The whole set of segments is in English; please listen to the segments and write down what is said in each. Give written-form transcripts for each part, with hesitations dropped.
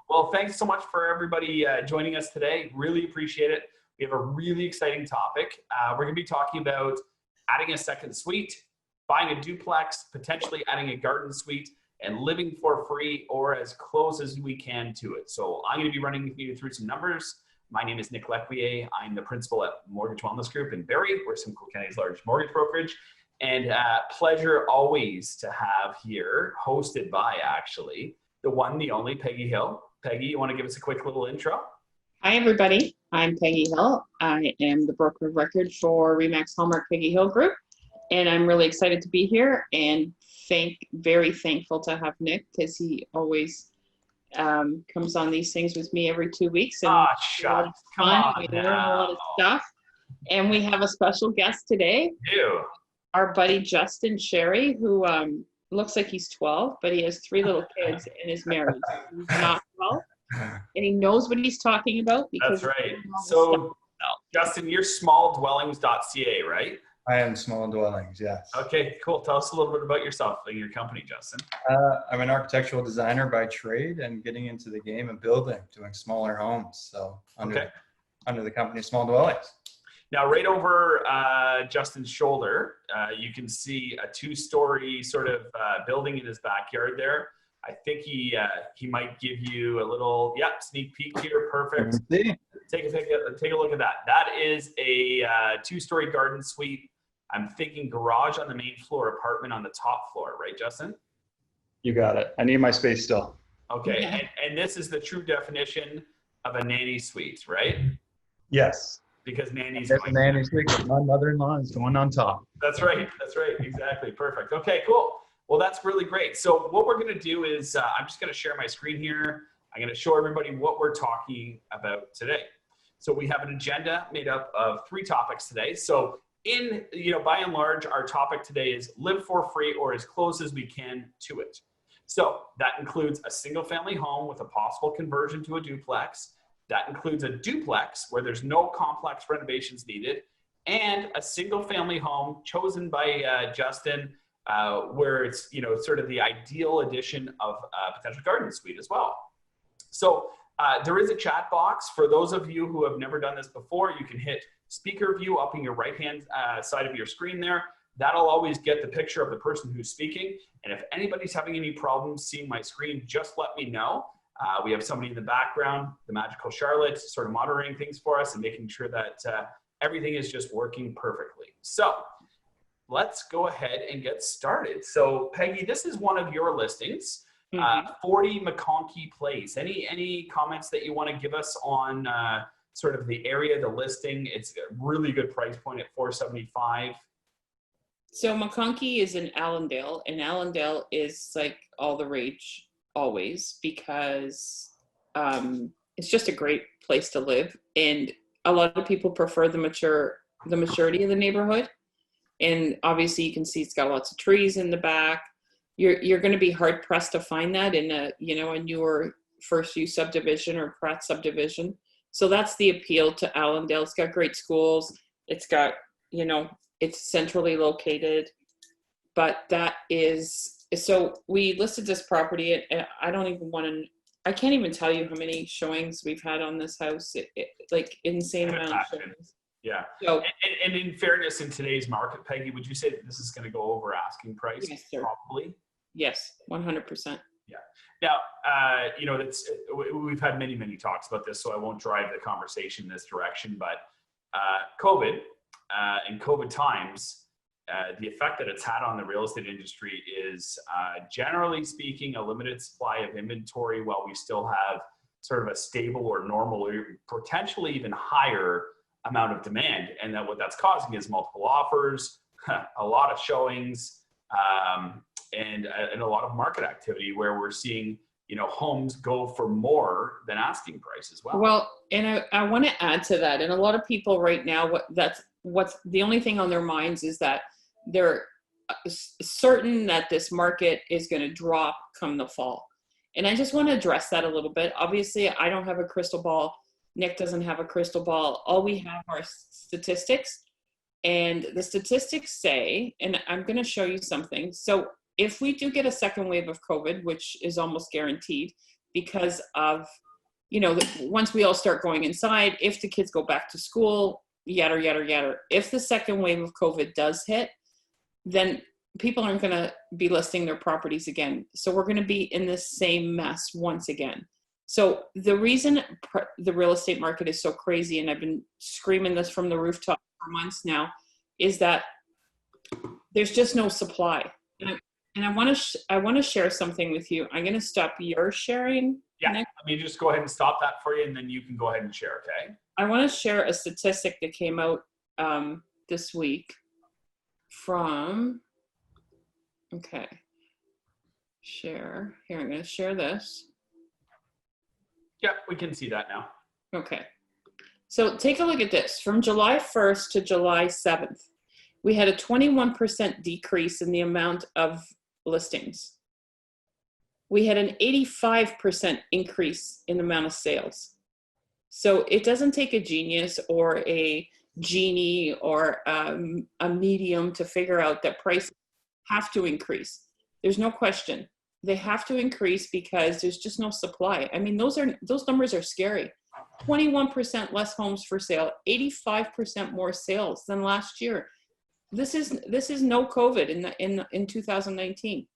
Well, thanks so much for everybody joining us today. Really appreciate it. We have a really exciting topic. We're going to be talking about adding a second suite, buying a duplex, potentially adding a garden suite, and living for free or as close as we can to it. So I'm going to be running you through some numbers. My name is Nick Lequier. I'm the principal at Mortgage Wellness Group in Barrie. We're Simcoe County's largest mortgage brokerage. And pleasure always to have here, hosted by actually, the one, the only Peggy Hill. Peggy, you want to give us a quick little intro? Hi, everybody. I'm Peggy Hill. I am the broker of record for RE/MAX Hallmark Peggy Hill Group, and I'm really excited to be here and very thankful to have Nick because he always comes on these things with me every 2 weeks. And Shucks. Come on we learn a lot of stuff. And we have a special guest today. Ew. Our buddy Justin Sherry, who looks like he's 12, but he has 3 little kids and is married. He's not 12, and he knows what he's talking about. Because that's right. So, Justin, you're smalldwellings.ca, right? I am Small Dwellings, yes. Okay, cool. Tell us a little bit about yourself and your company, Justin. I'm an architectural designer by trade and getting into the game of building, doing smaller homes. So under the company Small Dwellings. Now, right over Justin's shoulder, you can see a 2-story sort of building in his backyard there. I think he might give you a little, sneak peek here. Perfect. Take a look at that. That is a 2-story garden suite. I'm thinking garage on the main floor, apartment on the top floor, right, Justin? You got it. I need my space still. Okay, yeah. And this is the true definition of a nanny suite, right? Yes. Because nanny's nanny suite. My mother-in-law is the one on top. That's right. Exactly. Perfect. Okay, cool. Well, that's really great. So what we're going to do is I'm just going to share my screen here. I'm going to show everybody what we're talking about today. So we have an agenda made up of 3 topics today. So by and large, our topic today is live for free or as close as we can to it. So that includes a single family home with a possible conversion to a duplex. That includes a duplex where there's no complex renovations needed, and a single family home chosen by Justin where it's, sort of the ideal addition of a potential garden suite as well. So there is a chat box. For those of you who have never done this before, you can hit speaker view up in your right-hand side of your screen there. That'll always get the picture of the person who's speaking. And if anybody's having any problems seeing my screen, just let me know. We have somebody in the background, the magical Charlotte, sort of monitoring things for us and making sure that everything is just working perfectly. So let's go ahead and get started. So Peggy, this is one of your listings, 40 McConkey Place. Any comments that you want to give us on sort of the area, the listing? It's a really good price point at $475. So McConkey is in Allendale, and Allendale is like all the rage always because it's just a great place to live, and a lot of people prefer the maturity of the neighborhood. And obviously you can see it's got lots of trees in the back. You're going to be hard pressed to find that in a newer first use subdivision or Pratt subdivision. So that's the appeal to Allendale. It's got great schools. It's got, it's centrally located, but that is, so we listed this property at, I can't even tell you how many showings we've had on this house. Like insane amount of showings. Yeah. So, and in fairness, in today's market, Peggy, would you say that this is going to go over asking price? Yes, sir. Probably. Yes, 100%. Yeah. Now, we've had many talks about this, so I won't drive the conversation in this direction. But COVID and COVID times, the effect that it's had on the real estate industry is, generally speaking, a limited supply of inventory, while we still have sort of a stable or normal, or potentially even higher amount of demand. And that what that's causing is multiple offers, a lot of showings, and a lot of market activity where we're seeing, homes go for more than asking price as well. Well, and I want to add to that. And a lot of people right now, what's the only thing on their minds is that they're certain that this market is going to drop come the fall. And I just want to address that a little bit. Obviously, I don't have a crystal ball. Nick doesn't have a crystal ball. All we have are statistics. And the statistics say, and I'm going to show you something. So if we do get a second wave of COVID, which is almost guaranteed, because of, you know, once we all start going inside, if the kids go back to school, yada, yada, yada. If the second wave of COVID does hit, then people aren't going to be listing their properties again. So we're going to be in the same mess once again. So the reason the real estate market is so crazy, and I've been screaming this from the rooftop for months now, is that there's just no supply. And I want to share something with you. I'm going to stop your sharing. Yeah, let me just go ahead and stop that for you, and then you can go ahead and share, okay? I want to share a statistic that came out this week from, okay, share. Here, I'm going to share this. Yep, we can see that now. Okay. So take a look at this. From July 1st to July 7th, we had a 21% decrease in the amount of listings. We had an 85% increase in the amount of sales. So it doesn't take a genius or a genie or a medium to figure out that prices have to increase. There's no question. They have to increase because there's just no supply. I mean, those numbers are scary. 21% less homes for sale, 85% more sales than last year. This is no COVID in 2019.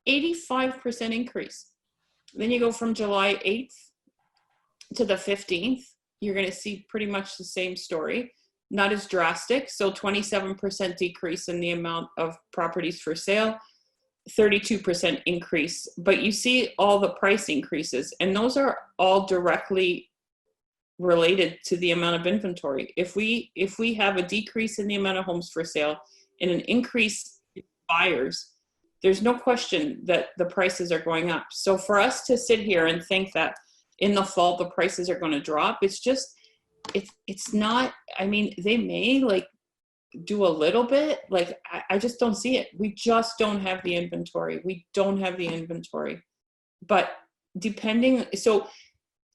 85% increase. Then you go from July 8th to the 15th, you're going to see pretty much the same story. Not as drastic. So 27% decrease in the amount of properties for sale, 32% increase. But you see all the price increases, and those are all directly related to the amount of inventory. If we have a decrease in the amount of homes for sale and an increase in buyers, there's no question that the prices are going up. So for us to sit here and think that in the fall the prices are going to drop, it's not. I mean, they may like do a little bit. Like I just don't see it. We just don't have the inventory. But depending, so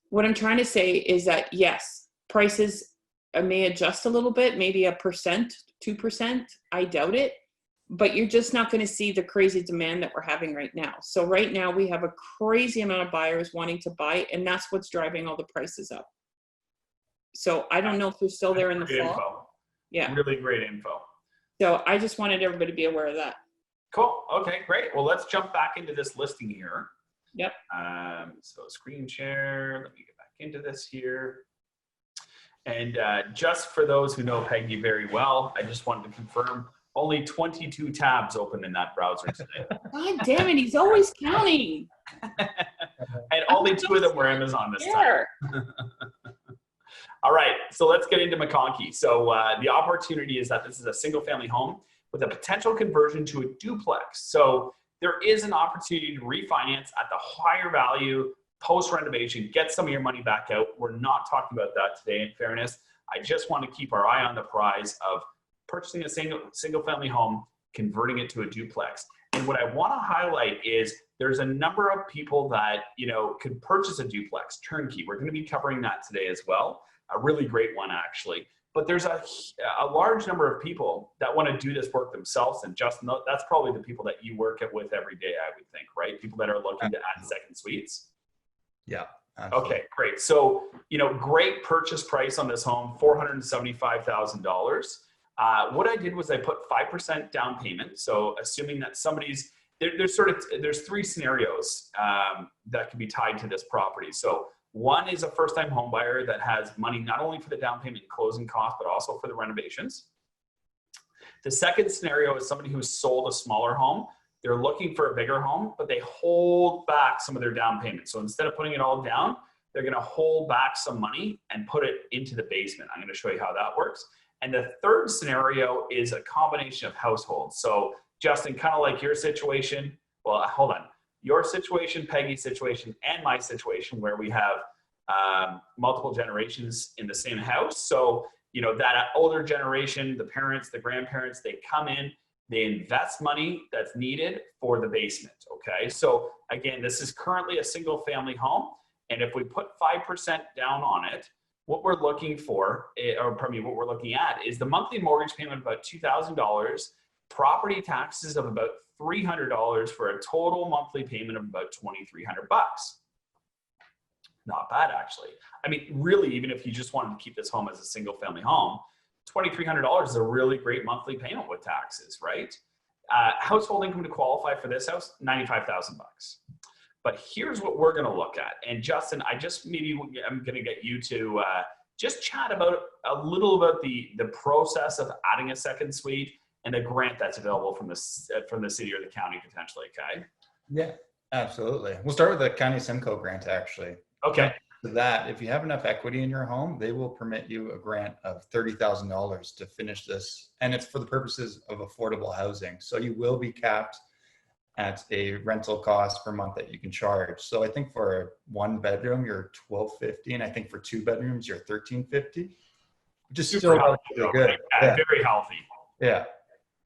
what I'm trying to say is that yes, prices may adjust a little bit, maybe 1%, 2%. I doubt it. But you're just not going to see the crazy demand that we're having right now. So right now we have a crazy amount of buyers wanting to buy, and that's what's driving all the prices up. So I don't know if they're still there in the fall. Info. Yeah. Really great info. So I just wanted everybody to be aware of that. Cool. Okay, great. Well, let's jump back into this listing here. Yep. So screen share. Let me get back into this here. And just for those who know Peggy very well, I just wanted to confirm only 22 tabs open in that browser today. God damn it, he's always counting. And only 2 of them were Amazon this time. All right, so let's get into McConkey. So the opportunity is that this is a single family home with a potential conversion to a duplex. So there is an opportunity to refinance at the higher value post-renovation, get some of your money back out. We're not talking about that today, in fairness. I just want to keep our eye on the prize of purchasing a single family home, converting it to a duplex. And what I want to highlight is there's a number of people that, you know, could purchase a duplex turnkey. We're going to be covering that today as well. A really great one, actually. But there's a large number of people that want to do this work themselves. And Justin, that's probably the people that you work with every day, I would think, right? People that are looking to add second suites. Yeah. Absolutely. Okay, great. So, you know, great purchase price on this home, $475,000. What I did was I put 5% down payment. So assuming that somebody's, there's 3 scenarios that can be tied to this property. So one is a first-time home buyer that has money not only for the down payment and closing costs, but also for the renovations. The second scenario is somebody who's sold a smaller home. They're looking for a bigger home, but they hold back some of their down payment. So instead of putting it all down, they're going to hold back some money and put it into the basement. I'm going to show you how that works. And the third scenario is a combination of households. So Justin, kind of like your situation, well, hold on. Your situation, Peggy's situation, and my situation where we have multiple generations in the same house. So, you know, that older generation, the parents, the grandparents, they come in, they invest money that's needed for the basement, okay? So again, this is currently a single family home. And if we put 5% down on it, what we're looking for, what we're looking at is the monthly mortgage payment of about $2,000, property taxes of about $300 for a total monthly payment of about $2,300. not bad actually. I mean, really, even if you just wanted to keep this home as a single family home, $2,300 is a really great monthly payment with taxes, right? Household income to qualify for this house, $95,000 bucks. But here's what we're going to look at. And Justin, I'm going to get you to just chat about a little about the process of adding a second suite and the grant that's available from the city or the county potentially. Okay. Yeah, absolutely. We'll start with the County Simcoe grant, actually. Okay. For that, if you have enough equity in your home, they will permit you a grant of $30,000 to finish this. And it's for the purposes of affordable housing. So you will be capped at a rental cost per month that you can charge. So I think for a 1 bedroom, you're $1,250. And I think for 2 bedrooms, you're $1,350. Just super healthy. Good. Yeah, very healthy. Yeah.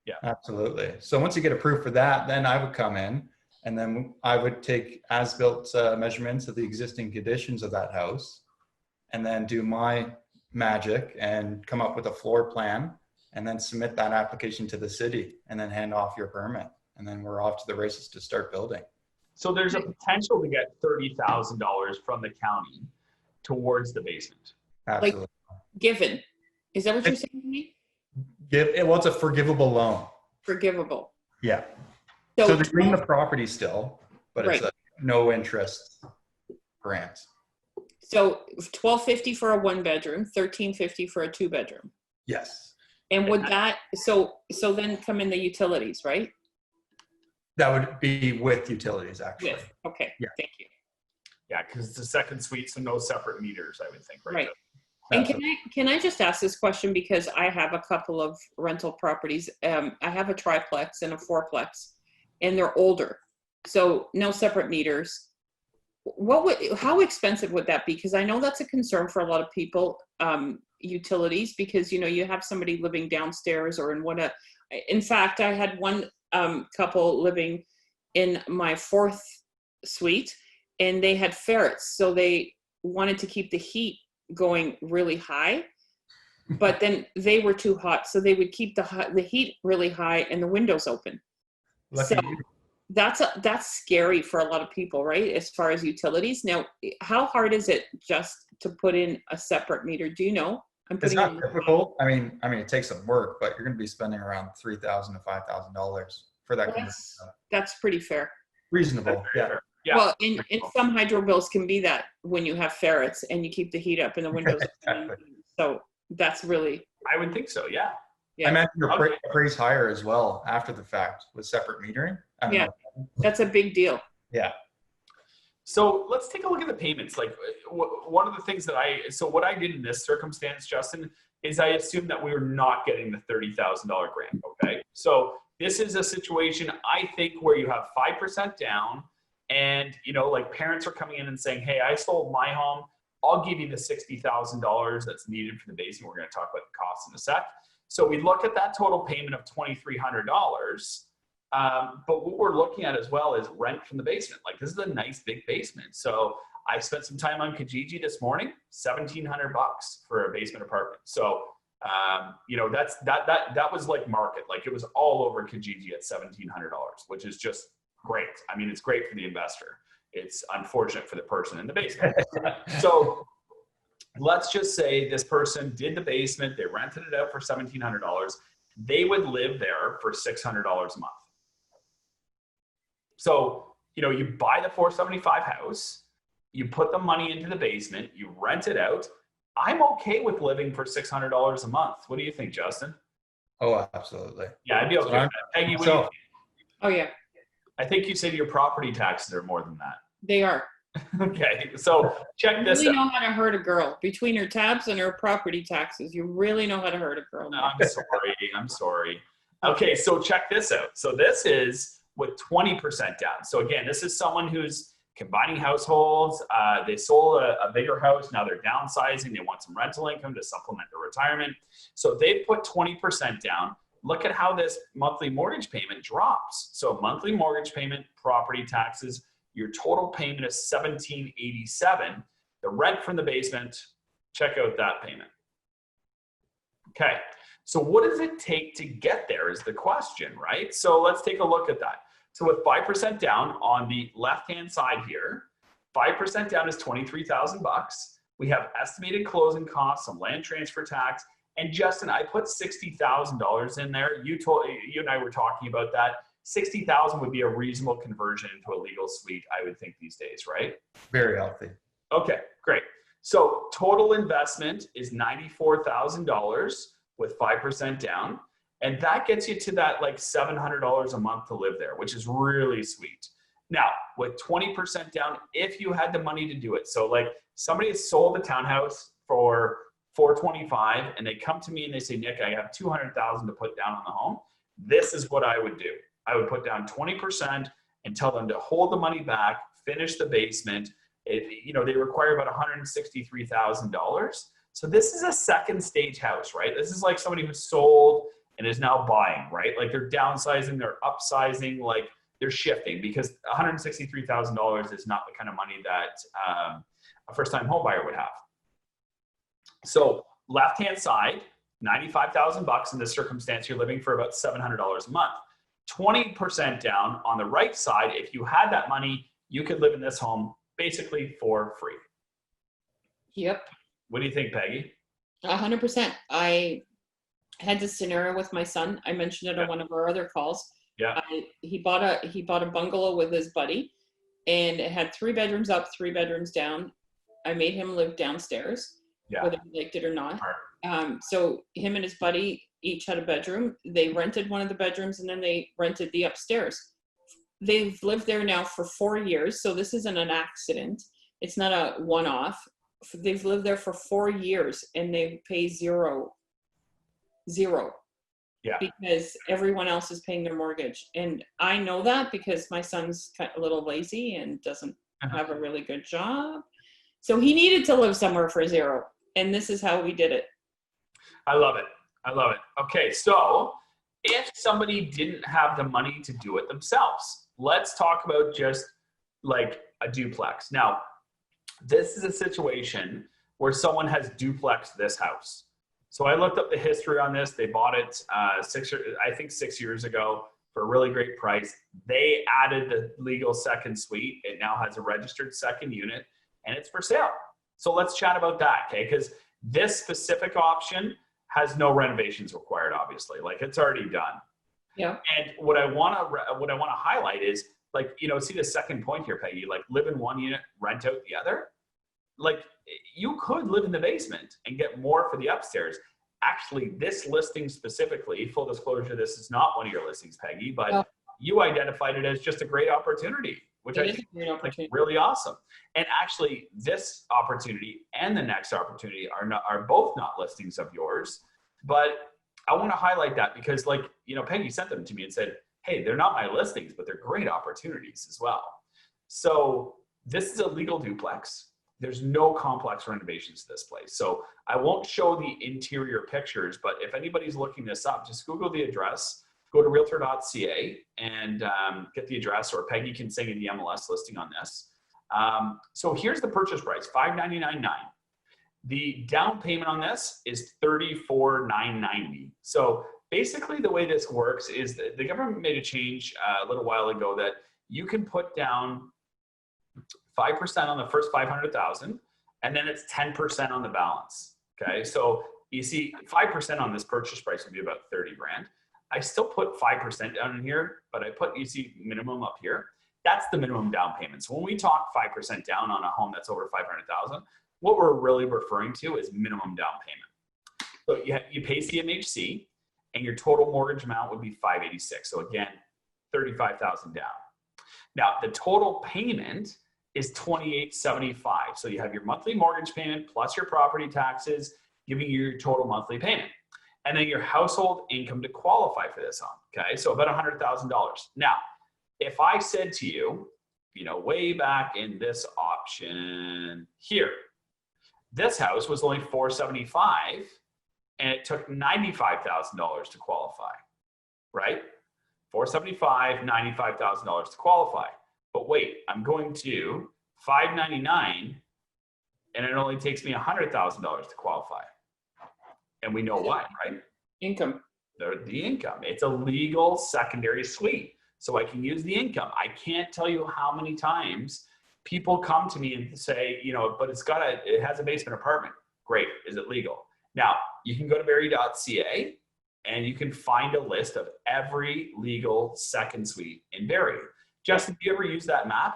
Yeah. Absolutely. So once you get approved for that, then I would come in and then I would take as-built measurements of the existing conditions of that house and then do my magic and come up with a floor plan and then submit that application to the city and then hand off your permit. And then we're off to the races to start building. So there's a potential to get $30,000 from the county towards the basement. Absolutely. Like, given. Is that what you're saying to me? Well, it's a forgivable loan. Forgivable. Yeah. So they're in the property still, but it's a no interest grant. So $1,250 for a 1 bedroom, $1,350 for a 2 bedroom. Yes. And would that, so then come in the utilities, right? That would be with utilities, actually. With. Okay. Yeah. Thank you. Yeah, because it's a second suite, so no separate meters, I would think, right? Right. And can I just ask this question, because I have a couple of rental properties. I have a triplex and a fourplex, and they're older, so no separate meters. How expensive would that be? Because I know that's a concern for a lot of people. Utilities, because you have somebody living downstairs or in one. In fact, I had one couple living in my 4th suite, and they had ferrets, so they wanted to keep the heat going really high, but then they were too hot, so they would keep the heat really high and the windows open. Lucky so you. That's scary for a lot of people, right? As far as utilities. Now, how hard is it just to put in a separate meter? Do you know? It's not difficult. I mean, it takes some work, but you're going to be spending around $3,000 to $5,000 for that. Well, that's pretty fair. Reasonable. Yeah. Yeah. Well, and some hydro bills can be that when you have ferrets and you keep the heat up and the windows open. So that's really. I would think so. Yeah. I imagine your appraise higher as well after the fact with separate metering. Yeah, that's a big deal. Yeah. So let's take a look at the payments. Like one of the things that what I did in this circumstance, Justin, is I assumed that we were not getting the $30,000 grant. Okay. So this is a situation, I think, where you have 5% down and, like parents are coming in and saying, hey, I sold my home. I'll give you the $60,000 that's needed for the basement. We're going to talk about the costs in a sec. So we look at that total payment of $2,300. But what we're looking at as well is rent from the basement. Like this is a nice big basement. So I spent some time on Kijiji this morning, $1,700 for a basement apartment. So, that was like market, like it was all over Kijiji at $1,700, which is just great. I mean, it's great for the investor. It's unfortunate for the person in the basement. So let's just say this person did the basement. They rented it out for $1,700. They would live there for $600 a month. So, you buy the 475 house, you put the money into the basement, you rent it out. I'm okay with living for $600 a month. What do you think, Justin? Oh, absolutely. Yeah, I'd be okay with that. Peggy, what do you think? Oh, yeah. I think you said your property taxes are more than that. They are. Okay, so check this out. You really know how to hurt a girl. Between her tabs and her property taxes, you really know how to hurt a girl. No, I'm sorry. Okay, so check this out. So this is with 20% down. So again, this is someone who's combining households. They sold a bigger house. Now they're downsizing. They want some rental income to supplement their retirement. So they put 20% down. Look at how this monthly mortgage payment drops. So monthly mortgage payment, property taxes, your total payment is $1,787. The rent from the basement, check out that payment. Okay, so what does it take to get there is the question, right? So let's take a look at that. So with 5% down on the left-hand side here, 5% down is $23,000. We have estimated closing costs, some land transfer tax, and Justin, I put $60,000 in there. You and I were talking about that. $60,000 would be a reasonable conversion into a legal suite, I would think these days, right? Very healthy. Okay, great. So total investment is $94,000 with 5% down. And that gets you to that like $700 a month to live there, which is really sweet. Now, with 20% down, if you had the money to do it. So like somebody has sold a townhouse for $425 and they come to me and they say, Nick, I have $200,000 to put down on the home. This is what I would do. I would put down 20% and tell them to hold the money back, finish the basement. They require about $163,000. So this is a second stage house, right? This is like somebody who sold and is now buying, right? Like they're downsizing, they're upsizing, like they're shifting, because $163,000 is not the kind of money that a first-time home buyer would have. So left-hand side, $95,000 in this circumstance, you're living for about $700 a month. 20% down on the right side, if you had that money, you could live in this home basically for free. Yep. What do you think, Peggy? 100%. I had this scenario with my son. I mentioned it on one of our other calls. Yeah. He bought a bungalow with his buddy, and it had 3 bedrooms up, 3 bedrooms down. I made him live downstairs, whether he liked it or not. So him and his buddy each had a bedroom. They rented one of the bedrooms, and then they rented the upstairs. They've lived there now for 4 years. So this isn't an accident. It's not a one-off. They've lived there for 4 years and they pay zero. Yeah. Because everyone else is paying their mortgage. And I know that because my son's a little lazy and doesn't have a really good job. So he needed to live somewhere for zero. And this is how we did it. I love it. I love it. Okay. So if somebody didn't have the money to do it themselves, let's talk about just like a duplex. Now, this is a situation where someone has duplexed this house. So I looked up the history on this. They bought it 6 years ago for a really great price. They added the legal second suite. It now has a registered second unit and it's for sale. So let's chat about that, okay? Because this specific option has no renovations required, obviously. Like it's already done. Yeah. And what I want to highlight is, like, see the second point here, Peggy, like live in one unit, rent out the other. Like you could live in the basement and get more for the upstairs. Actually, this listing specifically, full disclosure, this is not one of your listings, Peggy, but you identified it as just a great opportunity, which I think is really awesome. And actually this opportunity and the next opportunity are both not listings of yours, but I want to highlight that because Peggy sent them to me and said, hey, they're not my listings, but they're great opportunities as well. So this is a legal duplex. There's no complex renovations to this place. So I won't show the interior pictures, but if anybody's looking this up, just Google the address, go to realtor.ca and get the address, or Peggy can send you the MLS listing on this. So here's the purchase price, $599,990. The down payment on this is $34,990. So basically the way this works is that the government made a change a little while ago that you can put down 5% on the first 500,000, and then it's 10% on the balance. Okay. So you see 5% on this purchase price would be about 30 grand. I still put 5% down in here, but I put, you see minimum up here. That's the minimum down payment. So when we talk 5% down on a home that's over 500,000, what we're really referring to is minimum down payment. So you pay CMHC and your total mortgage amount would be $586. So again, $35,000 down. Now the total payment is $2,875. So you have your monthly mortgage payment plus your property taxes, giving you your total monthly payment. And then your household income to qualify for this home. Okay. So about $100,000. Now, if I said to you, way back in this option here, this house was only $475 and it took $95,000 to qualify, right? $475, $95,000 to qualify. But wait, I'm going to $599 and it only takes me $100,000 to qualify. And we know why, right? Income. The income. It's a legal secondary suite. So I can use the income. I can't tell you how many times people come to me and say, but it has a basement apartment. Great. Is it legal? Now, you can go to Barrie.ca and you can find a list of every legal second suite in Barrie. Justin, do you ever use that map?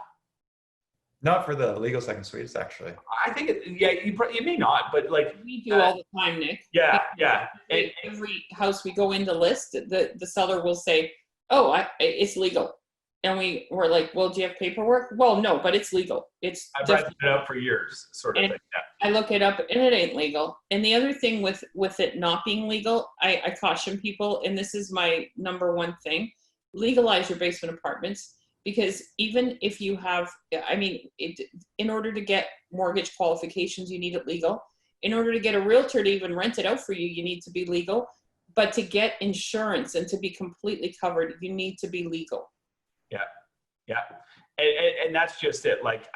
Not for the legal second suites, actually. I think you may not, but like we do all the time, Nick. Yeah. Every house we go in the list, the seller will say, "Oh, it's legal," and we're like, "Well, do you have paperwork?" "Well, no, but it's legal." I've rented it out for years, sort of thing. Yeah. I look it up, and it ain't legal. And the other thing with it not being legal, I caution people, and this is my number one thing: legalize your basement apartments. Because even if you have, in order to get mortgage qualifications, you need it legal. In order to get a realtor to even rent it out for you, you need to be legal. But to get insurance and to be completely covered, you need to be legal. Yeah. And that's just it. Like,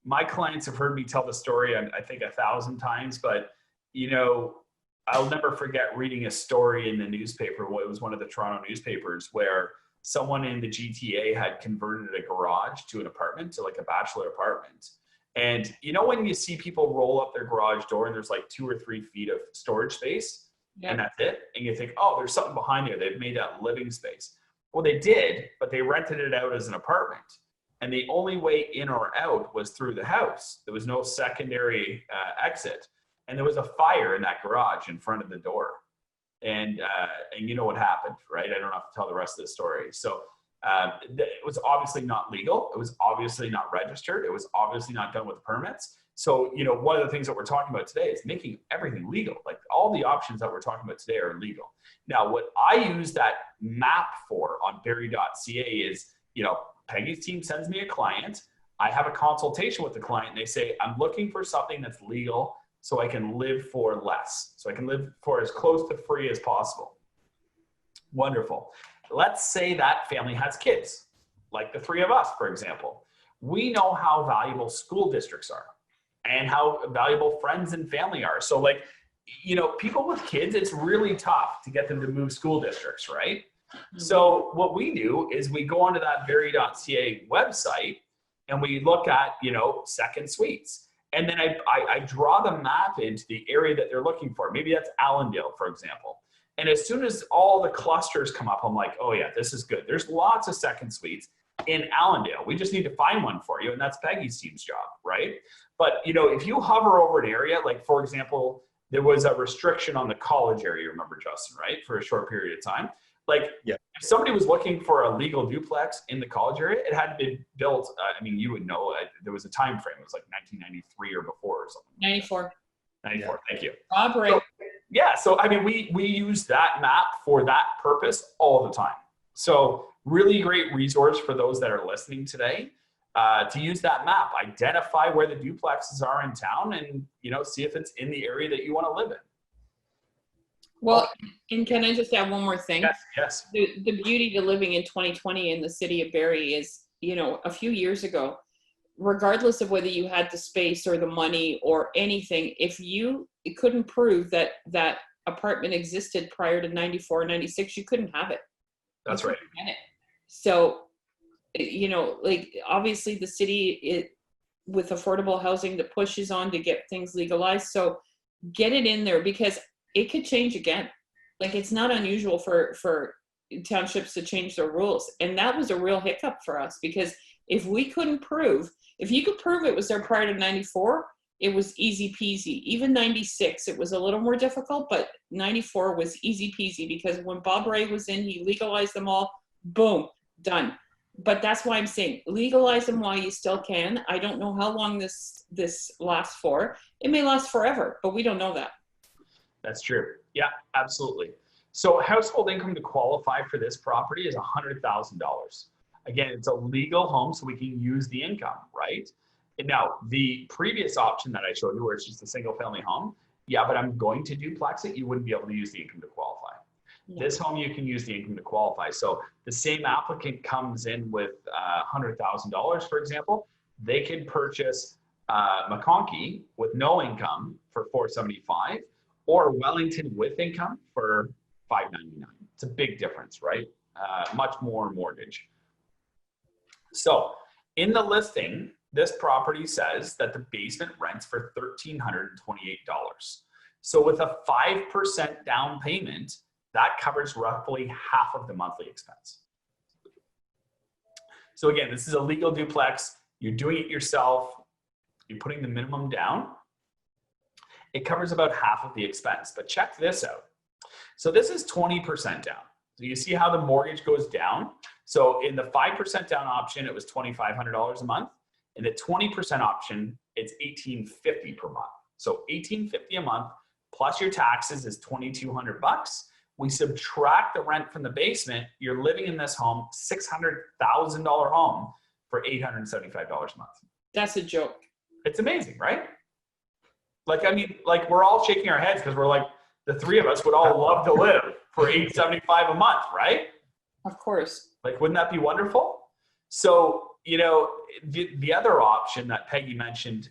my clients have heard me tell the story, I think 1,000 times, but I'll never forget reading a story in the newspaper. Well, it was one of the Toronto newspapers where someone in the GTA had converted a garage to an apartment, to like a bachelor apartment. And when you see people roll up their garage door and there's like 2 or 3 feet of storage space, and that's it, and you think, oh, there's something behind there. They've made that living space. Well, they did, but they rented it out as an apartment. And the only way in or out was through the house. There was no secondary exit. And there was a fire in that garage in front of the door. And you know what happened, right? I don't have to tell the rest of the story. So it was obviously not legal. It was obviously not registered. It was obviously not done with permits. So, one of the things that we're talking about today is making everything legal. Like all the options that we're talking about today are legal. Now, what I use that map for on Barrie.ca is, Peggy's team sends me a client. I have a consultation with the client and they say, I'm looking for something that's legal so I can live for less. So I can live for as close to free as possible. Wonderful. Let's say that family has kids, like the 3 of us, for example. We know how valuable school districts are and how valuable friends and family are. So people with kids, it's really tough to get them to move school districts, right? Mm-hmm. So what we do is we go onto that Barrie.ca website and we look at, second suites. And then I draw the map into the area that they're looking for. Maybe that's Allendale, for example. And as soon as all the clusters come up, I'm like, oh yeah, this is good. There's lots of second suites in Allendale. We just need to find one for you. And that's Peggy's team's job, right? But, if you hover over an area, like for example, there was a restriction on the college area, remember, Justin, right? For a short period of time. If somebody was looking for a legal duplex in the college area, it had to be built. You would know there was a time frame. It was like 1993 or before or something. 94. 94. Yeah. Thank you. Barrie. So we use that map for that purpose all the time. So really great resource for those that are listening today to use that map. Identify where the duplexes are in town, and see if it's in the area that you want to live in. Well, and can I just add one more thing? Yes. The beauty to living in 2020 in the city of Barrie is, a few years ago, regardless of whether you had the space or the money or anything, if you couldn't prove that that apartment existed prior to 94, 96, you couldn't have it. That's right. So, obviously the city, with affordable housing that pushes on to get things legalized. So get it in there because it could change again. It's not unusual for townships to change their rules. And that was a real hiccup for us because if you could prove it was there prior to 94, it was easy peasy. Even 96, it was a little more difficult, but 94 was easy peasy because when Bob Ray was in, he legalized them all, boom, done. But that's why I'm saying legalize them while you still can. I don't know how long this lasts for. It may last forever, but we don't know that. That's true. Yeah, absolutely. So household income to qualify for this property is $100,000. Again, it's a legal home, so we can use the income, right? And now, the previous option that I showed you, where it's just a single family home, but I'm going to duplex it, you wouldn't be able to use the income to qualify. Yeah. This home, you can use the income to qualify. So the same applicant comes in with $100,000, for example, they can purchase McConkey with no income for $475,000 or Wellington with income for $599,000. It's a big difference, right? Much more mortgage. So in the listing, this property says that the basement rents for $1,328. So with a 5% down payment, that covers roughly half of the monthly expense. So again, this is a legal duplex. You're doing it yourself. You're putting the minimum down. It covers about half of the expense, but check this out. So this is 20% down. So you see how the mortgage goes down. So in the 5% down option, it was $2,500 a month. In the 20% option, it's $1,850 per month. So $1,850 a month plus your taxes is $2,200 bucks. We subtract the rent from the basement. You're living in this home, $600,000 home for $875 a month. That's a joke. It's amazing, right? Like, I mean, like we're all shaking our heads because we're like, the three of us would all love to live for $875 a month, right? Of course. Like, wouldn't that be wonderful? So, you know, the other option that Peggy mentioned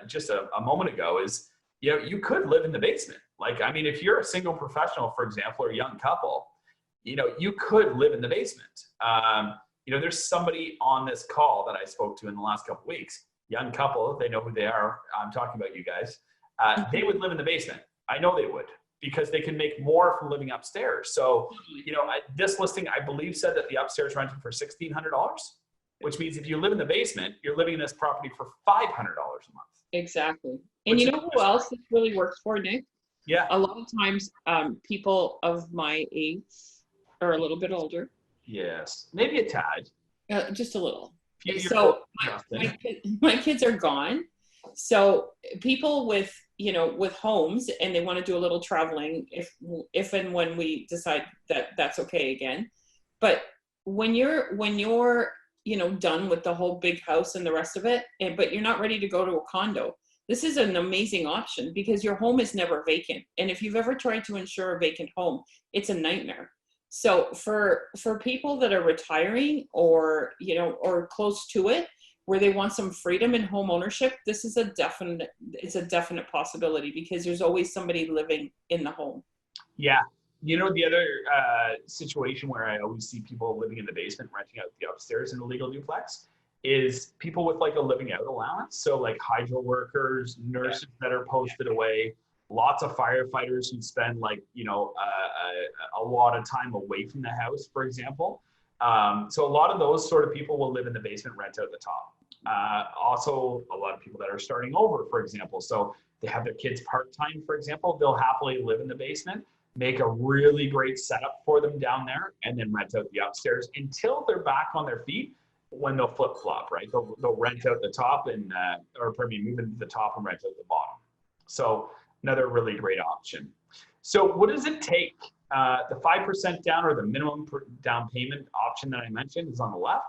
just a moment ago is, you know, you could live in the basement. Like, I mean, if you're a single professional, for example, or a young couple, you know, you could live in the basement. You know, there's somebody on this call that I spoke to in the last couple of weeks, young couple, they know who they are. I'm talking about you guys. They would live in the basement. I know they would, because they can make more from living upstairs. So, you know, this listing, I believe, said that the upstairs rented for $1,600, which means if you live in the basement, you're living in this property for $500 a month. Exactly. And you know who else this really works for, Nick? Yeah. A lot of times, people of my age or a little bit older. Yes. Maybe a tad. Just a little. So my kids are gone. So people with, you know, with homes and they want to do a little traveling if and when we decide that that's okay again. But when you're, you know, done with the whole big house and the rest of it, but you're not ready to go to a condo, this is an amazing option because your home is never vacant. And if you've ever tried to insure a vacant home, it's a nightmare. So for people that are retiring or, you know, or close to it, where they want some freedom in home ownership, this is it's a definite possibility because there's always somebody living in the home. Yeah. You know, the other situation where I always see people living in the basement, renting out the upstairs in a legal duplex is people with like a living out allowance. So like hydro workers, nurses that are posted away, lots of firefighters who spend like, you know, a lot of time away from the house, for example. So a lot of those sort of people will live in the basement, rent out the top. Also, a lot of people that are starting over, for example. So they have their kids part-time, for example, they'll happily live in the basement, make a really great setup for them down there, and then rent out the upstairs until they're back on their feet when they'll flip-flop, right? They'll rent out the top and, or pardon me, move into the top and rent out the bottom. So another really great option. So what does it take? The 5% down or the minimum down payment option that I mentioned is on the left,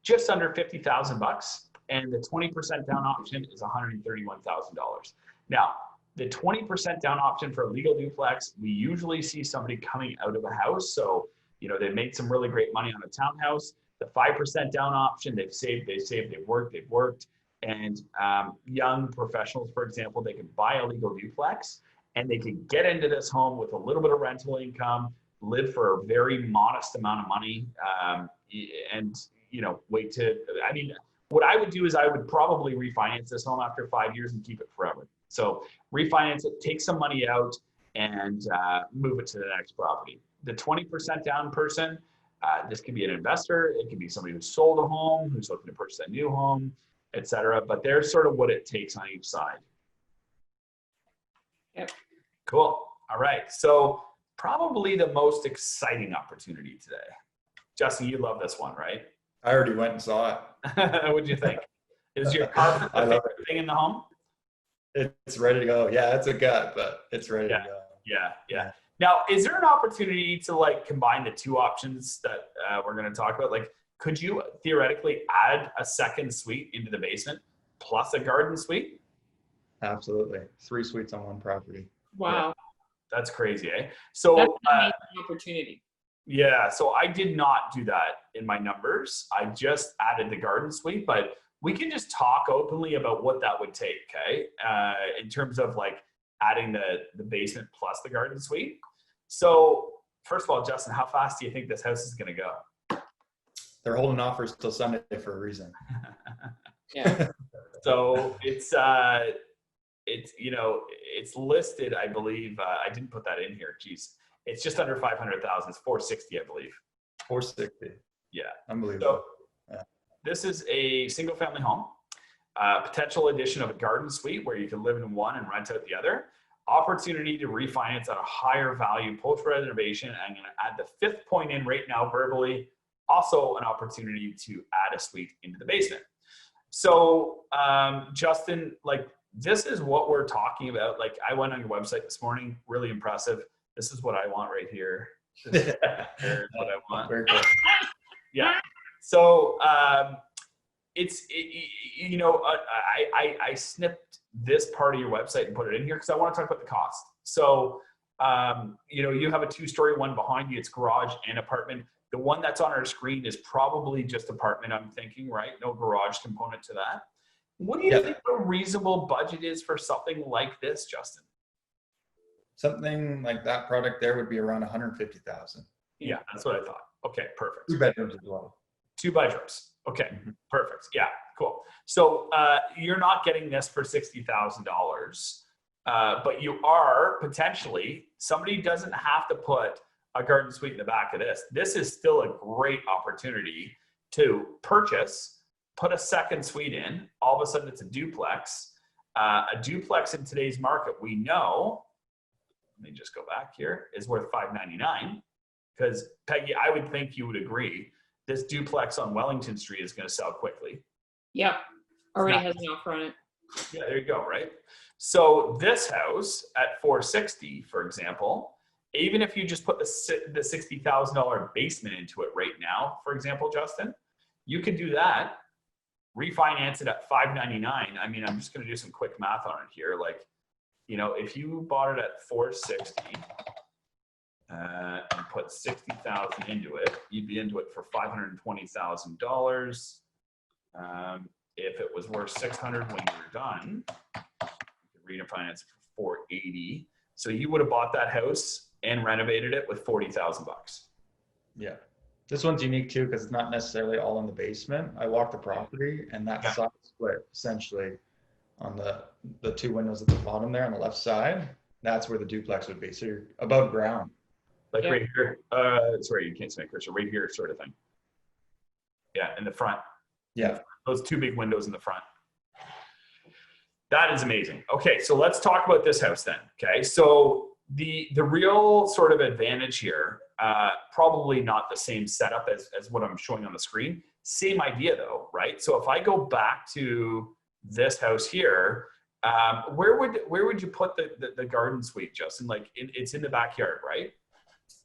just under 50,000 bucks. And the 20% down option is $131,000. Now, the 20% down option for a legal duplex, we usually see somebody coming out of a house. So, you know, they made some really great money on a townhouse. The 5% down option, they've saved, they've worked. And young professionals, for example, they can buy a legal duplex and they can get into this home with a little bit of rental income, live for a very modest amount of money, and, you know, wait to, I mean, what I would do is I would probably refinance this home after 5 years and keep it forever. So refinance it, take some money out, and move it to the next property. The 20% down person, this could be an investor, it could be somebody who sold a home, who's looking to purchase a new home, etc. But there's sort of what it takes on each side. Yep. Cool. All right. So probably the most exciting opportunity today. Justin, you love this one, right? I already went and saw it. What'd you think? Is your carpet the favorite thing in the home? It's ready to go. Yeah, it's a gut, but it's ready to go. Yeah. Now, is there an opportunity to like combine the two options that we're going to talk about? Like, could you theoretically add a second suite into the basement plus a garden suite? Absolutely. 3 suites on one property. Wow. Yeah. That's crazy, eh? So that's an amazing opportunity. Yeah, so I did not do that in my numbers. I just added the garden suite, but we can just talk openly about what that would take, okay? In terms of like adding the basement plus the garden suite. So first of all, Justin, how fast do you think this house is going to go? They're holding offers till Sunday for a reason. Yeah. So it's it's listed, I believe. I didn't put that in here. Geez, it's just under 500,000. It's 460, I believe. 460. Yeah. Unbelievable. So this is a single family home. Potential addition of a garden suite where you can live in one and rent out the other. Opportunity to refinance at a higher value post-renovation. I'm going to add the fifth point in right now verbally. Also an opportunity to add a suite into the basement. So Justin, like, this is what we're talking about. Like, I went on your website this morning, really impressive. This is what I want right here. This is what I want. Very cool. Yeah. So I snipped this part of your website and put it in here because I want to talk about the cost. So, you have a 2-story one behind you. It's garage and apartment. The one that's on our screen is probably just apartment, I'm thinking, right? No garage component to that. What do you think a reasonable budget is for something like this, Justin? Something like that product there would be around 150,000. Yeah, that's what I thought. Okay, perfect. 2 bedrooms as well. 2 bedrooms. Okay, perfect. Yeah, cool. So you're not getting this for $60,000, but you are potentially, somebody doesn't have to put a garden suite in the back of this. This is still a great opportunity to purchase, put a second suite in. All of a sudden it's a duplex. A duplex in today's market, we know, let me just go back here, is worth $599. Because Peggy, I would think you would agree, this duplex on Wellington Street is going to sell quickly. Yep. Already has an offer on it. Yeah, there you go, right? So this house at 460, for example, even if you just put the $60,000 basement into it right now, for example, Justin, you could do that, refinance it at $599. I mean, I'm just going to do some quick math on it here. Like, if you bought it at 460 and put 60,000 into it, you'd be into it for $520,000. If it was worth 600 when you were done, you could refinance it for 480. So you would have bought that house and renovated it with $40,000. Yeah. This one's unique too because it's not necessarily all in the basement. I walked the property and that side split essentially on the 2 windows at the bottom there on the left side. That's where the duplex would be. So you're above ground. Like right here. Sorry, you can't see my cursor. Right here sort of thing. Yeah, in the front. Yeah. Those 2 big windows in the front. That is amazing. Okay, so let's talk about this house then. Okay, so the real sort of advantage here, probably not the same setup as what I'm showing on the screen. Same idea though, right? So if I go back to this house here, where would you put the garden suite, Justin? Like it's in the backyard, right?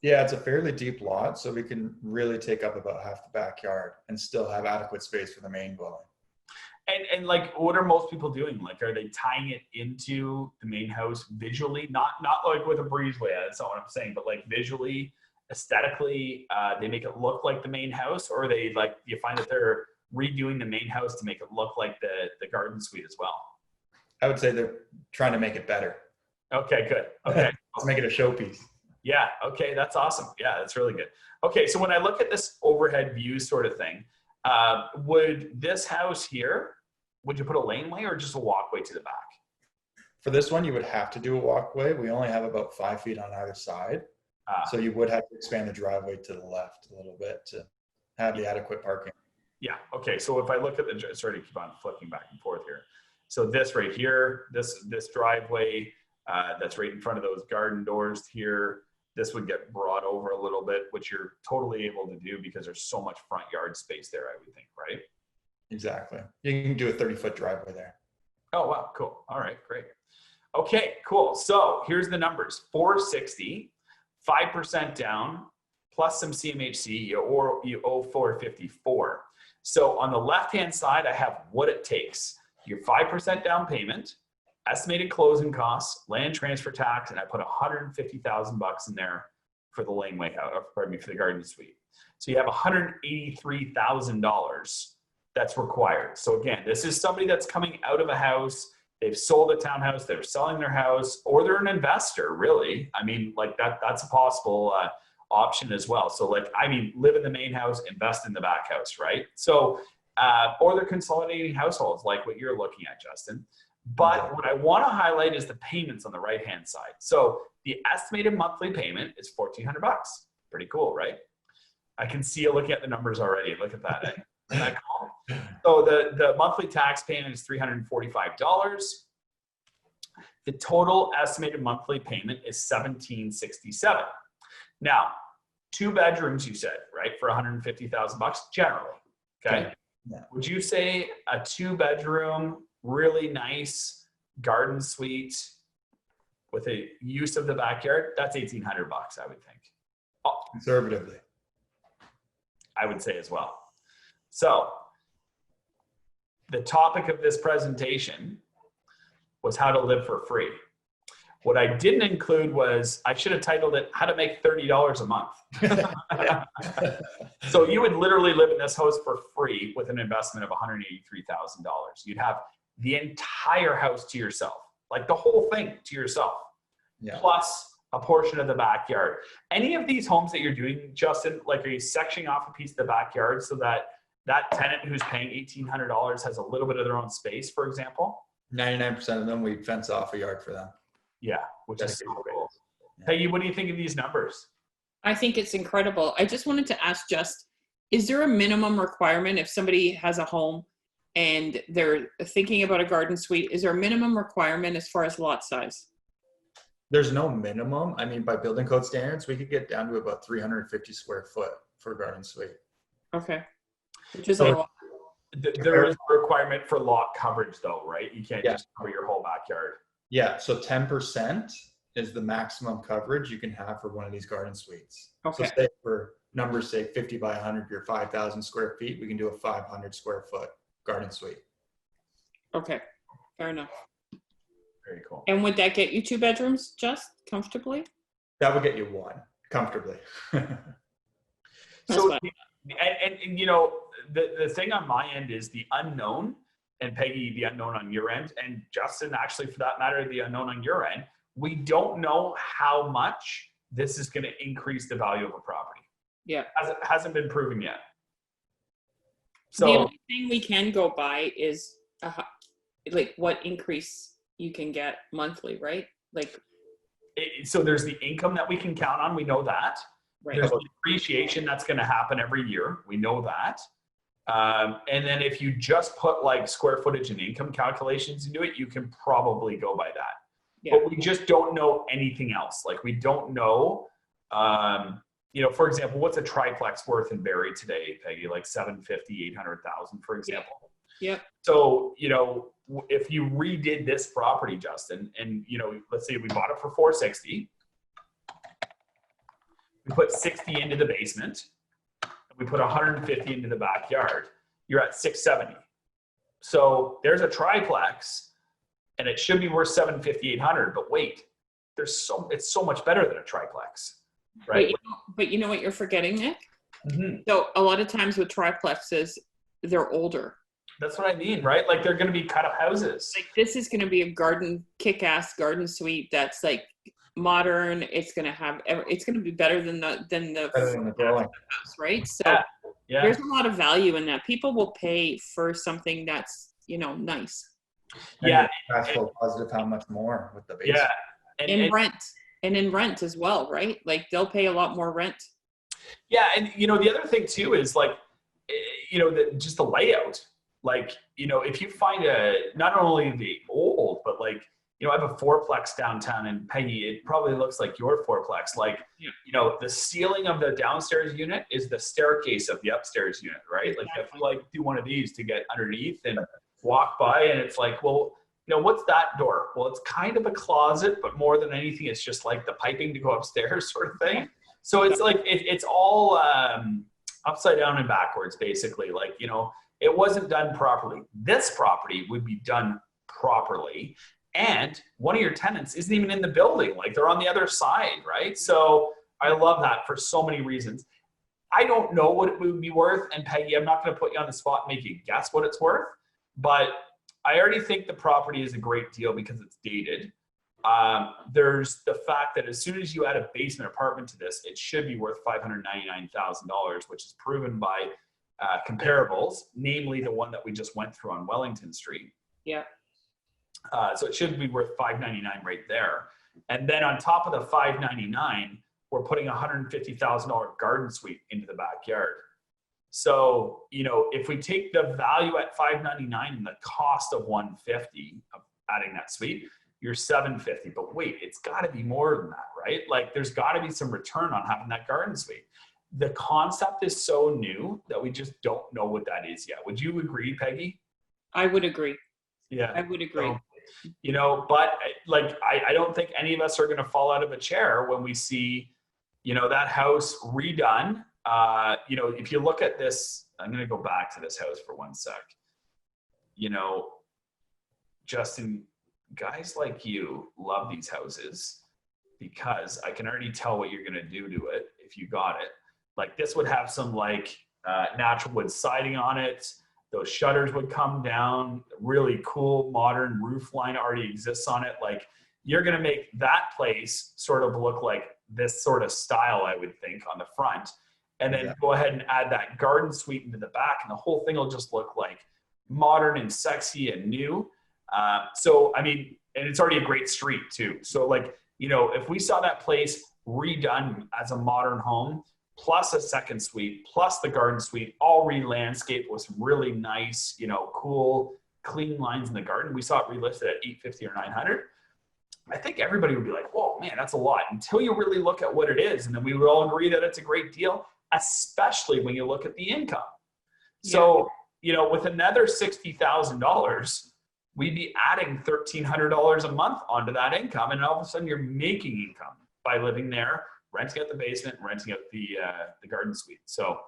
Yeah, it's a fairly deep lot, so we can really take up about half the backyard and still have adequate space for the main dwelling. And like, what are most people doing? Like, are they tying it into the main house visually? Not like with a breezeway, that's not what I'm saying, but like visually, aesthetically, they make it look like the main house, or they like, you find that they're redoing the main house to make it look like the garden suite as well? I would say they're trying to make it better. Okay, good. Okay. Let's make it a showpiece. Yeah. Okay. That's awesome. Yeah, that's really good. Okay. So when I look at this overhead view sort of thing, would this house here, would you put a laneway or just a walkway to the back? For this one, you would have to do a walkway. We only have about 5 feet on either side. So you would have to expand the driveway to the left a little bit to have the adequate parking. Yeah. Okay. So if I look at sorry to keep on flipping back and forth here. So this right here, this driveway, that's right in front of those garden doors here, this would get brought over a little bit, which you're totally able to do because there's so much front yard space there, I would think, right? Exactly. You can do a 30-foot driveway there. Oh, wow. Cool. All right, great. Okay, cool. So here's the numbers. 460, 5% down, plus some CMHC, you owe 454. So on the left-hand side, I have what it takes. Your 5% down payment, estimated closing costs, land transfer tax, and I put $150,000 in there for the laneway house, for the garden suite. So you have $183,000 that's required. So again, this is somebody that's coming out of a house, they've sold a townhouse, they're selling their house, or they're an investor, really. I mean, like that's a possible option as well. So like, I mean, live in the main house, invest in the back house, right? So or they're consolidating households like what you're looking at, Justin. But what I want to highlight is the payments on the right-hand side. So the estimated monthly payment is $1,400. Pretty cool, right? I can see you looking at the numbers already. Look at that. Eh? Isn't that cool? So the monthly tax payment is $345. The total estimated monthly payment is $1,767. Now, 2 bedrooms, you said, right, for $150,000 generally. Okay. Yeah. Would you say a 2-bedroom, really nice garden suite with a use of the backyard, that's $1,800, I would think. Oh, Conservatively. I would say as well. So the topic of this presentation was how to live for free. What I didn't include was, I should have titled it, How to Make $30 a Month. So you would literally live in this house for free with an investment of $183,000. You'd have the entire house to yourself, like the whole thing to yourself, plus a portion of the backyard. Any of these homes that you're doing, Justin, like are you sectioning off a piece of the backyard so that that tenant who's paying $1,800 has a little bit of their own space, for example? 99% of them, we fence off a yard for them. Yeah, which is That's so great. cool. Yeah. Peggy, what do you think of these numbers? I think it's incredible. I just wanted to ask is there a minimum requirement if somebody has a home and they're thinking about a garden suite? Is there a minimum requirement as far as lot size? There's no minimum. I mean, by building code standards, we could get down to about 350 square foot for a garden suite. Okay. Which is a lot. There is a requirement for lot coverage though, right? You can't just cover your whole backyard. Yeah, so 10% is the maximum coverage you can have for one of these garden suites. Okay. So say for numbers say 50 by 100, you're 5,000 square feet, we can do a 500 square foot garden suite. Okay, fair enough. Very cool. And would that get you 2 bedrooms just comfortably? That would get you 1 comfortably. So, and you know, the thing on my end is the unknown, and Peggy, the unknown on your end, and Justin, actually, for that matter, the unknown on your end. We don't know how much this is going to increase the value of a property. Yeah. Hasn't been proven yet. So So the only thing we can go by is like what increase you can get monthly, right? Like, so there's the income that we can count on. We know that. right. There's the depreciation that's going to happen every year. We know that. And then if you just put like square footage and income calculations into it, you can probably go by that. Yeah. But we just don't know anything else. Like we don't know, you know, for example, what's a triplex worth in Barrie today, Peggy? Like 750, 800,000, for example. Yep. So, you know, if you redid this property, Justin, and, you know, let's say we bought it for 460, we put 60 into the basement, we put 150 into the backyard, you're at 670. So there's a triplex and it should be worth 750, 800, but wait, it's so much better than a triplex, right? But you know what you're forgetting, Nick? Mm-hmm. So a lot of times with triplexes, they're older. That's what I mean, right? Like they're going to be cut up houses. Like this is going to be a kick-ass garden suite that's like modern. It's going to be better than the house, right? So yeah. There's a lot of value in that. People will pay for something that's, you know, nice. Yeah. Cash flow positive, how much more with the basement? Yeah. And in rent as well, right? Like they'll pay a lot more rent. Yeah. And, you know, the other thing too is like, you know, just the layout. Like, you know, if you find not only the old, but like, you know, I have a fourplex downtown, and Peggy, it probably looks like your fourplex. Like, you know, the ceiling of the downstairs unit is the staircase of the upstairs unit, right? Like, if you like do one of these to get underneath and walk by, and it's like, well, you know, what's that door? Well, it's kind of a closet, but more than anything, it's just like the piping to go upstairs, sort of thing. So it's like it's all upside down and backwards, basically. Like, you know, it wasn't done properly. This property would be done properly. And one of your tenants isn't even in the building. Like they're on the other side, right? So I love that for so many reasons. I don't know what it would be worth. And Peggy, I'm not going to put you on the spot and make you guess what it's worth. But I already think the property is a great deal because it's dated. There's the fact that as soon as you add a basement apartment to this, it should be worth $599,000, which is proven by comparables, namely the one that we just went through on Wellington Street. Yeah. So it should be worth $599 right there. And then on top of the $599, we're putting a $150,000 garden suite into the backyard. So, you know, if we take the value at $599 and the cost of $150 of adding that suite, you're $750. But wait, it's got to be more than that, right? Like there's got to be some return on having that garden suite. The concept is so new that we just don't know what that is yet. Would you agree, Peggy? I would agree. Yeah. I would agree. So, you know, but like, I don't think any of us are going to fall out of a chair when we see, you know, that house redone. You know, if you look at this, I'm going to go back to this house for 1 sec. You know, Justin, guys like you love these houses because I can already tell what you're going to do to it if you got it. Like this would have some like natural wood siding on it. Those shutters would come down. Really cool modern roof line already exists on it. Like you're going to make that place sort of look like this sort of style, I would think, on the front. And then go ahead and add that garden suite into the back, and the whole thing will just look like modern and sexy and new. So, I mean, and it's already a great street too. So like, you know, if we saw that place redone as a modern home, plus a second suite, plus the garden suite, all re-landscaped with some really nice, you know, cool, clean lines in the garden. We saw it relisted at $850 or $900. I think everybody would be like, whoa, man, that's a lot, until you really look at what it is. And then we would all agree that it's a great deal, especially when you look at the income. So, you know, with another $60,000, we'd be adding $1,300 a month onto that income. And all of a sudden you're making income by living there, renting out the basement, renting out the garden suite. So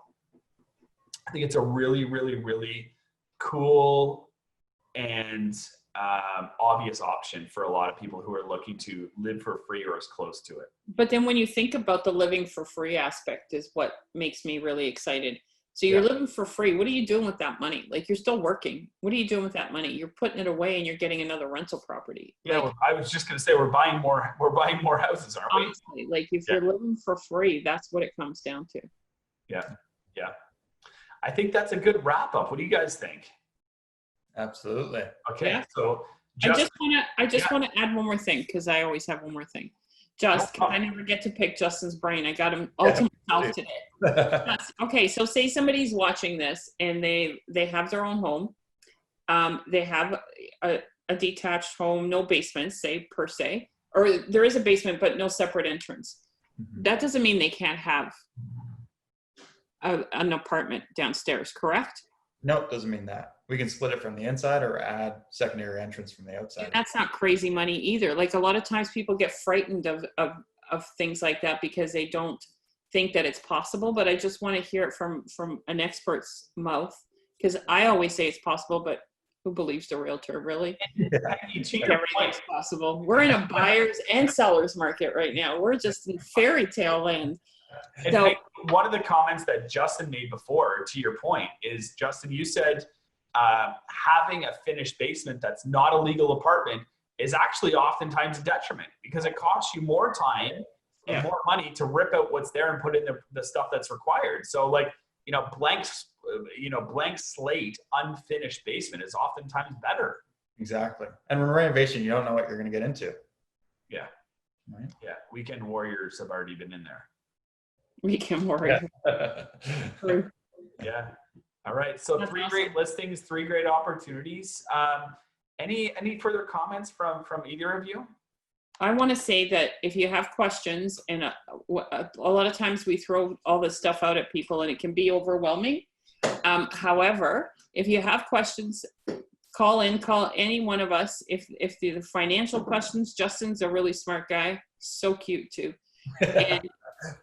I think it's a really, really, really cool and obvious option for a lot of people who are looking to live for free or as close to it. But then when you think about the living for free aspect is what makes me really excited. So you're living for free. What are you doing with that money? Like you're still working. What are you doing with that money? You're putting it away and you're getting another rental property. Yeah, like, I was just going to say we're buying more houses, aren't we? Honestly, like if you're living for free, that's what it comes down to. Yeah. Yeah. I think that's a good wrap up. What do you guys think? Absolutely. Okay. Yeah. So I just want to add one more thing, because I always have one more thing. I never get to pick Justin's brain. I got him all to myself today. Okay, so say somebody's watching this and they have their own home. They have a detached home, no basement, say per se, or there is a basement but no separate entrance. Mm-hmm. That doesn't mean they can't have an apartment downstairs, correct? No, it doesn't mean that. We can split it from the inside or add secondary entrance from the outside. And that's not crazy money either. Like a lot of times people get frightened of things like that because they don't think that it's possible. But I just want to hear it from an expert's mouth, because I always say it's possible, but who believes the realtor, really? Everything's possible. We're in a buyer's and seller's market right now. We're just in fairy tale land. And so, one of the comments that Justin made before, to your point, is, Justin, you said having a finished basement that's not a legal apartment is actually oftentimes a detriment, because it costs you more time and more money to rip out what's there and put in the stuff that's required. So like, you know, blank slate, unfinished basement is oftentimes better. Exactly. And when renovation, you don't know what you're going to get into. Yeah. Right. Yeah. Weekend warriors have already been in there. Weekend warriors. Yeah. All right. So that's 3 awesome. Great listings, 3 great opportunities. Any further comments from either of you? I want to say that if you have questions, and a lot of times we throw all this stuff out at people and it can be overwhelming. However, if you have questions, call any one of us. If the financial questions, Justin's a really smart guy, so cute too. And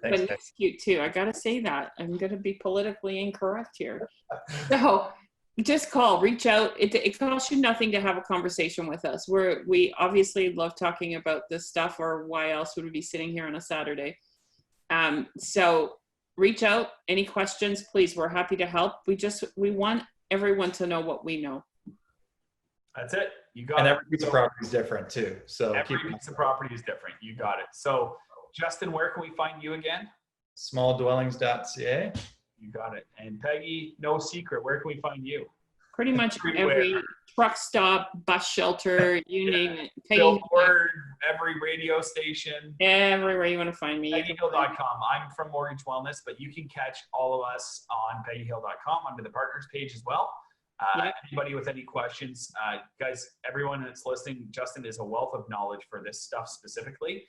but it's cute too. I gotta say that. I'm gonna be politically incorrect here. So just call, reach out. It costs you nothing to have a conversation with us. We obviously love talking about this stuff, or why else would we be sitting here on a Saturday? So reach out. Any questions, please. We're happy to help. We want everyone to know what we know. That's it. You got it. And every piece of property is different too. So every piece of property is different. You got it. So Justin, where can we find you again? Smalldwellings.ca. You got it. And Peggy, no secret, where can we find you? Pretty much Everywhere. every truck stop, bus shelter, you name it. Billboard, every radio station. Everywhere you want to find me. PeggyHill.com. I'm from Mortgage Wellness, but you can catch all of us on PeggyHill.com under the partners page as well. Anybody with any questions, guys, everyone that's listening, Justin is a wealth of knowledge for this stuff specifically.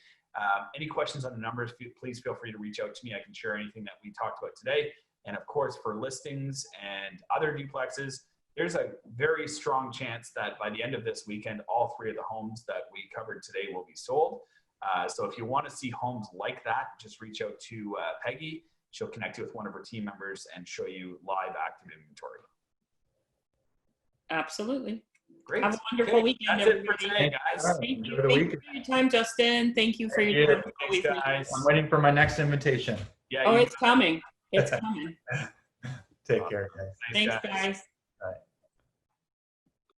Any questions on the numbers, please feel free to reach out to me. I can share anything that we talked about today. And of course, for listings and other duplexes, there's a very strong chance that by the end of this weekend, all 3 of the homes that we covered today will be sold. So if you want to see homes like that, just reach out to Peggy. She'll connect you with one of her team members and show you live active inventory. Absolutely. Great. Have a wonderful weekend, That's everybody. it for today, guys. Thank you for your time, Justin. Thank you for your time. Thanks, guys. I'm waiting for my next invitation. Yeah. Oh, it's coming. It's coming. Take care, guys. Thanks, guys.